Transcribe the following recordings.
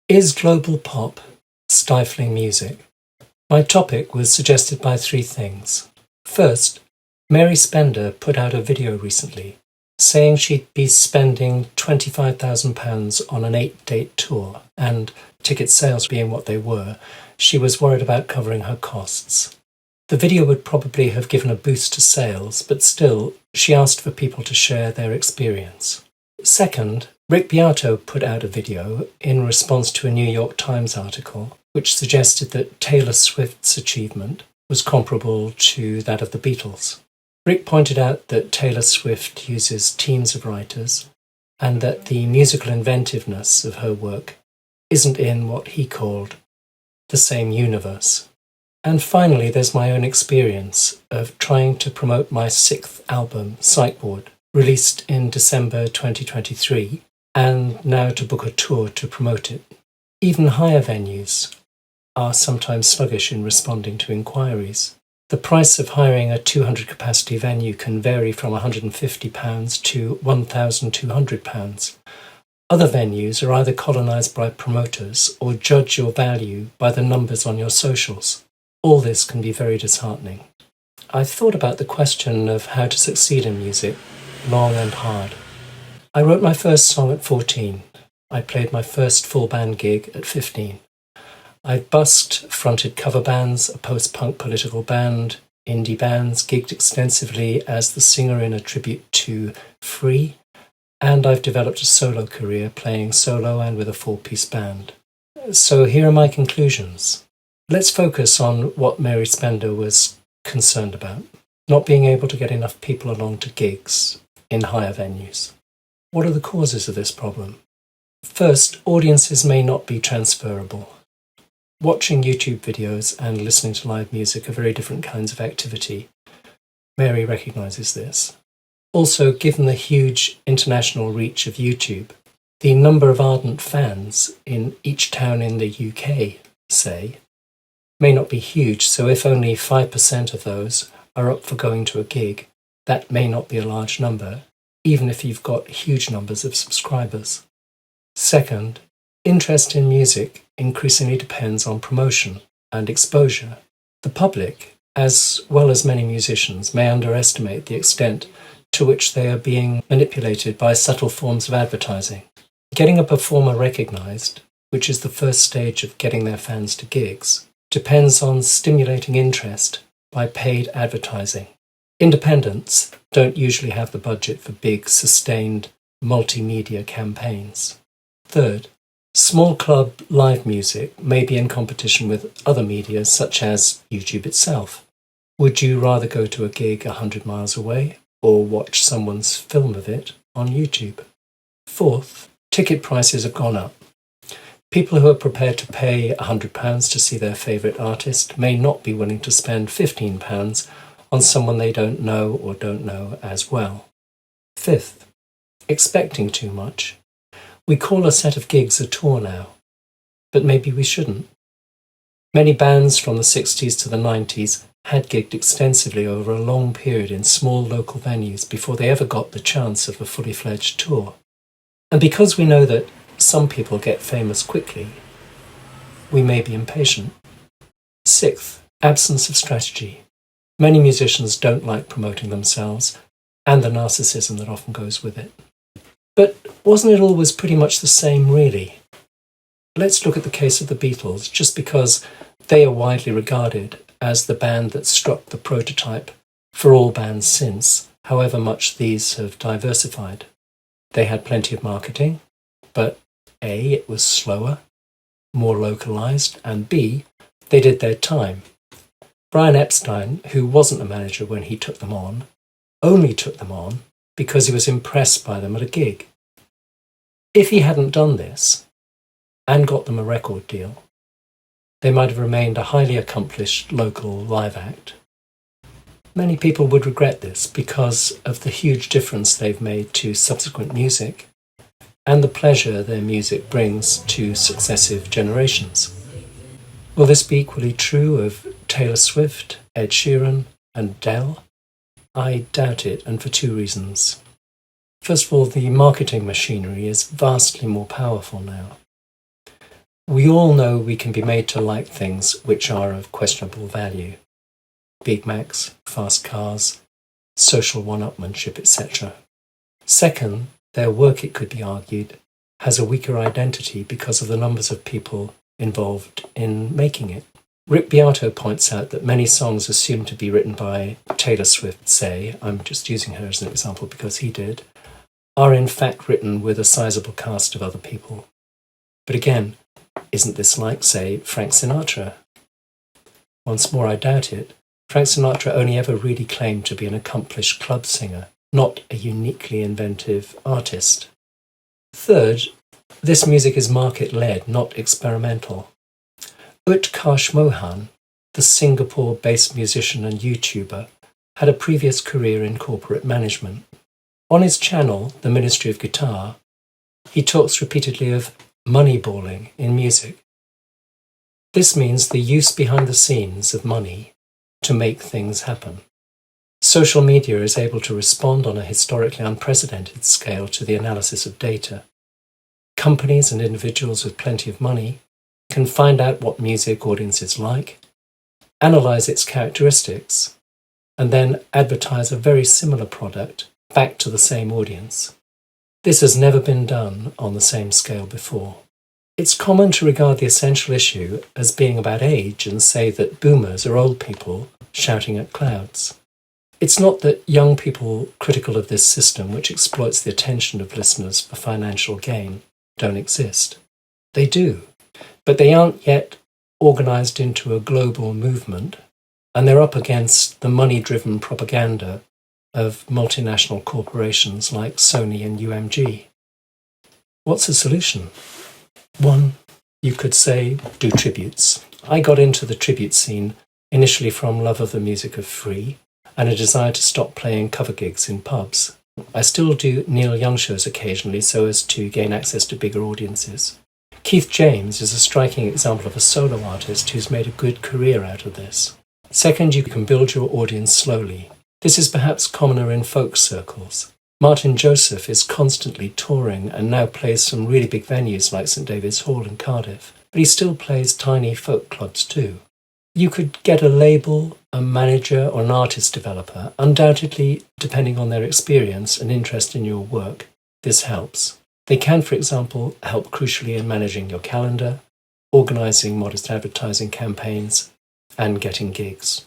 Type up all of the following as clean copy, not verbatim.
Is global pop stifling music? My topic was suggested by three things. First, Mary Spender put out a video recently saying she'd be spending £25,000 on an 8-date tour, and ticket sales being what they were, she was worried about covering her costs. The video would probably have given a boost to sales, but still, she asked for people to share their experience. Second, Rick Beato put out a video in response to a New York Times article which suggested that Taylor Swift's achievement was comparable to that of the Beatles. Rick pointed out that Taylor Swift uses teams of writers and that the musical inventiveness of her work isn't in what he called the same universe. And finally, there's my own experience of trying to promote my 6th album, Psychboard, released in December 2023, and now to book a tour to promote it. Even higher venues are sometimes sluggish in responding to inquiries. The price of hiring a 200-capacity venue can vary from £150 to £1,200. Other venues are either colonised by promoters or judge your value by the numbers on your socials. All this can be very disheartening. I've thought about the question of how to succeed in music long and hard. I wrote my first song at 14. I played my first full band gig at 15. I busked, fronted cover bands, a post-punk political band, indie bands, gigged extensively as the singer in a tribute to Free, and I've developed a solo career playing solo and with a 4-piece band. So here are my conclusions. Let's focus on what Mary Spender was concerned about, not being able to get enough people along to gigs in higher venues. What are the causes of this problem? First, audiences may not be transferable. Watching YouTube videos and listening to live music are very different kinds of activity. Mary recognises this. Also, given the huge international reach of YouTube, the number of ardent fans in each town in the UK, say, may not be huge, so if only 5% of those are up for going to a gig, that may not be a large number, even if you've got huge numbers of subscribers. Second, interest in music increasingly depends on promotion and exposure. The public, as well as many musicians, may underestimate the extent to which they are being manipulated by subtle forms of advertising. Getting a performer recognised, which is the first stage of getting their fans to gigs, depends on stimulating interest by paid advertising. Independents don't usually have the budget for big, sustained, multimedia campaigns. Third, small club live music may be in competition with other media such as YouTube itself. Would you rather go to a gig 100 miles away or watch someone's film of it on YouTube? Fourth, ticket prices have gone up. People who are prepared to pay £100 to see their favourite artist may not be willing to spend £15 on someone they don't know or don't know as well. Fifth, expecting too much. We call a set of gigs a tour now, but maybe we shouldn't. Many bands from the 60s to the 90s had gigged extensively over a long period in small local venues before they ever got the chance of a fully fledged tour. And because we know that some people get famous quickly, we may be impatient. Sixth, absence of strategy. Many musicians don't like promoting themselves and the narcissism that often goes with it. But wasn't it always pretty much the same, really? Let's look at the case of the Beatles, just because they are widely regarded as the band that struck the prototype for all bands since, however much these have diversified. They had plenty of marketing, but A, it was slower, more localised, and B, they did their time. Brian Epstein, who wasn't a manager when he took them on, only took them on because he was impressed by them at a gig. If he hadn't done this and got them a record deal, they might have remained a highly accomplished local live act. Many people would regret this because of the huge difference they've made to subsequent music and the pleasure their music brings to successive generations. Will this be equally true of Taylor Swift, Ed Sheeran, and Adele? I doubt it, and for two reasons. First of all, the marketing machinery is vastly more powerful now. We all know we can be made to like things which are of questionable value. Big Macs, fast cars, social one-upmanship, etc. Second, their work, it could be argued, has a weaker identity because of the numbers of people involved in making it. Rick Beato points out that many songs assumed to be written by Taylor Swift, say, I'm just using her as an example because he did, are in fact written with a sizable cast of other people. But again, isn't this like, say, Frank Sinatra? Once more, I doubt it. Frank Sinatra only ever really claimed to be an accomplished club singer, not a uniquely inventive artist. Third, this music is market-led, not experimental. Utkarsh Mohan, the Singapore-based musician and YouTuber, had a previous career in corporate management. On his channel, The Ministry of Guitar, he talks repeatedly of moneyballing in music. This means the use behind the scenes of money to make things happen. Social media is able to respond on a historically unprecedented scale to the analysis of data. Companies and individuals with plenty of money can find out what music audiences like, analyze its characteristics, and then advertise a very similar product back to the same audience. This has never been done on the same scale before. It's common to regard the essential issue as being about age and say that boomers are old people shouting at clouds. It's not that young people critical of this system, which exploits the attention of listeners for financial gain, don't exist. They do, but they aren't yet organised into a global movement, and they're up against the money-driven propaganda of multinational corporations like Sony and UMG. What's the solution? One, you could say, do tributes. I got into the tribute scene initially from love of the music of Free and a desire to stop playing cover gigs in pubs. I still do Neil Young shows occasionally so as to gain access to bigger audiences. Keith James is a striking example of a solo artist who's made a good career out of this. Second, you can build your audience slowly. This is perhaps commoner in folk circles. Martin Joseph is constantly touring and now plays some really big venues like St David's Hall in Cardiff, but he still plays tiny folk clubs too. You could get a label, a manager or an artist developer. Undoubtedly, depending on their experience and interest in your work, this helps. They can, for example, help crucially in managing your calendar, organising modest advertising campaigns, and getting gigs.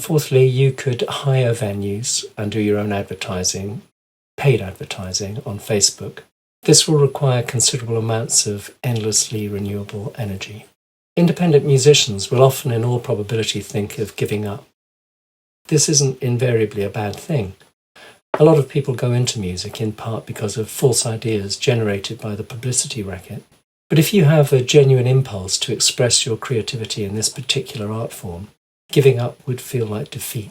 Fourthly, you could hire venues and do your own advertising, paid advertising on Facebook. This will require considerable amounts of endlessly renewable energy. Independent musicians will often, in all probability, think of giving up. This isn't invariably a bad thing. A lot of people go into music in part because of false ideas generated by the publicity racket. But if you have a genuine impulse to express your creativity in this particular art form, giving up would feel like defeat.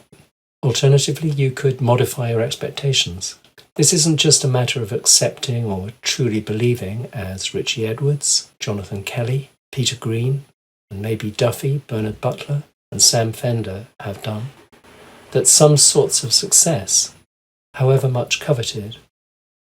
Alternatively, you could modify your expectations. This isn't just a matter of accepting or truly believing, as Richie Edwards, Jonathan Kelly, Peter Green, and maybe Duffy, Bernard Butler, and Sam Fender have done, that some sorts of success, however much coveted,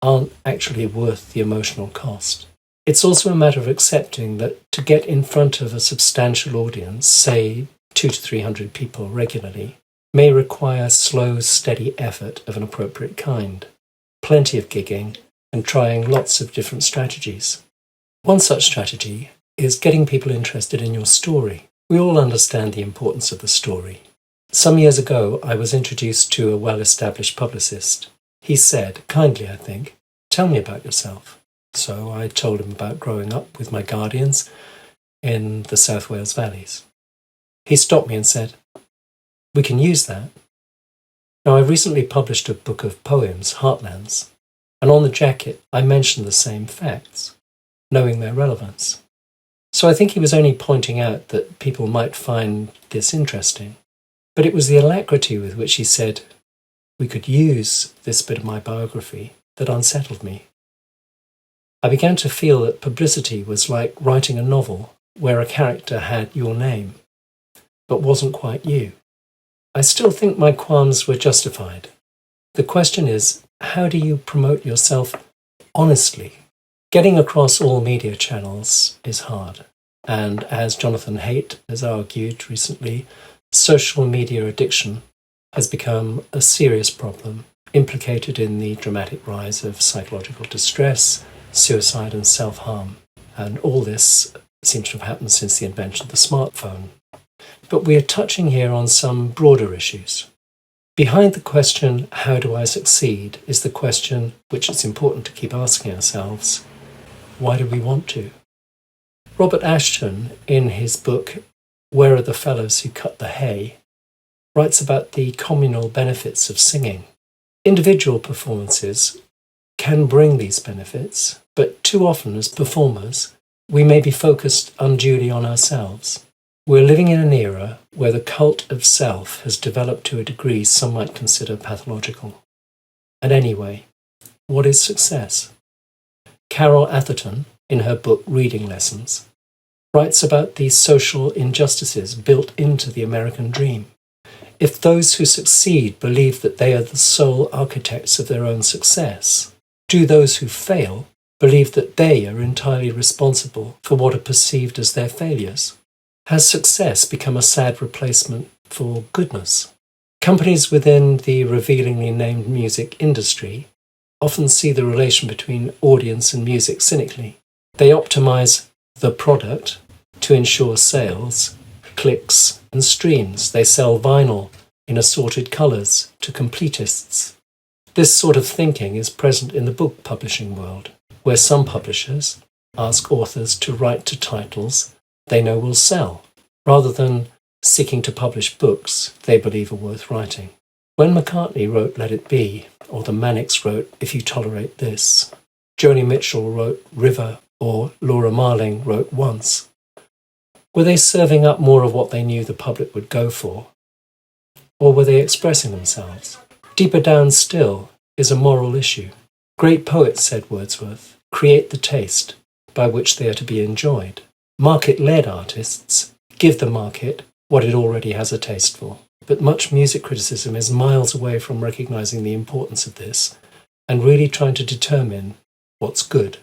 aren't actually worth the emotional cost. It's also a matter of accepting that to get in front of a substantial audience, say 200 to 300 people regularly, may require slow, steady effort of an appropriate kind, plenty of gigging, and trying lots of different strategies. One such strategy is getting people interested in your story. We all understand the importance of the story. Some years ago, I was introduced to a well-established publicist. He said, kindly I think, "Tell me about yourself." So I told him about growing up with my guardians in the South Wales valleys. He stopped me and said, "We can use that." Now, I recently published a book of poems, Heartlands, and on the jacket I mentioned the same facts, knowing their relevance. So I think he was only pointing out that people might find this interesting. But it was the alacrity with which he said, "We could use this bit of my biography," that unsettled me. I began to feel that publicity was like writing a novel where a character had your name, but wasn't quite you. I still think my qualms were justified. The question is, how do you promote yourself honestly? Getting across all media channels is hard. And as Jonathan Haidt has argued recently, social media addiction has become a serious problem, implicated in the dramatic rise of psychological distress, suicide and self-harm. And all this seems to have happened since the invention of the smartphone. But we are touching here on some broader issues. Behind the question, how do I succeed, is the question, which it's important to keep asking ourselves, why do we want to? Robert Ashton, in his book, Where Are the Fellows Who Cut the Hay?, writes about the communal benefits of singing. Individual performances can bring these benefits, but too often as performers, we may be focused unduly on ourselves. We're living in an era where the cult of self has developed to a degree some might consider pathological. And anyway, what is success? Carol Atherton, in her book Reading Lessons, writes about these social injustices built into the American dream. If those who succeed believe that they are the sole architects of their own success, do those who fail believe that they are entirely responsible for what are perceived as their failures? Has success become a sad replacement for goodness? Companies within the revealingly named music industry often see the relation between audience and music cynically. They optimize the product to ensure sales, clicks, and streams. They sell vinyl in assorted colours to completists. This sort of thinking is present in the book publishing world, where some publishers ask authors to write to titles they know will sell, rather than seeking to publish books they believe are worth writing. When McCartney wrote Let It Be, or the Manics wrote If You Tolerate This, Joni Mitchell wrote River, or Laura Marling wrote Once, were they serving up more of what they knew the public would go for? Or were they expressing themselves? Deeper down still is a moral issue. Great poets, said Wordsworth, create the taste by which they are to be enjoyed. Market-led artists give the market what it already has a taste for. But much music criticism is miles away from recognizing the importance of this and really trying to determine what's good.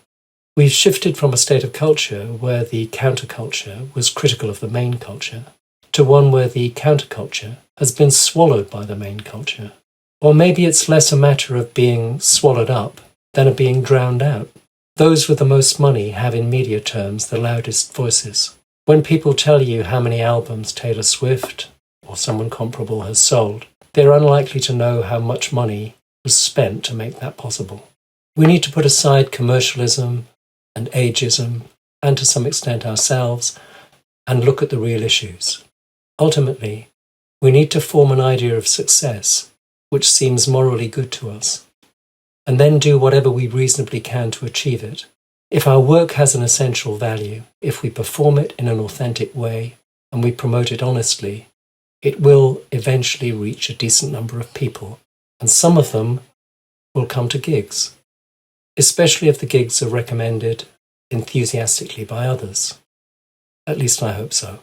We've shifted from a state of culture where the counterculture was critical of the main culture to one where the counterculture has been swallowed by the main culture. Or maybe it's less a matter of being swallowed up than of being drowned out. Those with the most money have in media terms the loudest voices. When people tell you how many albums Taylor Swift or someone comparable has sold, they're unlikely to know how much money was spent to make that possible. We need to put aside commercialism and ageism, and to some extent ourselves, and look at the real issues. Ultimately, we need to form an idea of success which seems morally good to us, and then do whatever we reasonably can to achieve it. If our work has an essential value, if we perform it in an authentic way, and we promote it honestly, it will eventually reach a decent number of people, and some of them will come to gigs, especially if the gigs are recommended enthusiastically by others. At least I hope so.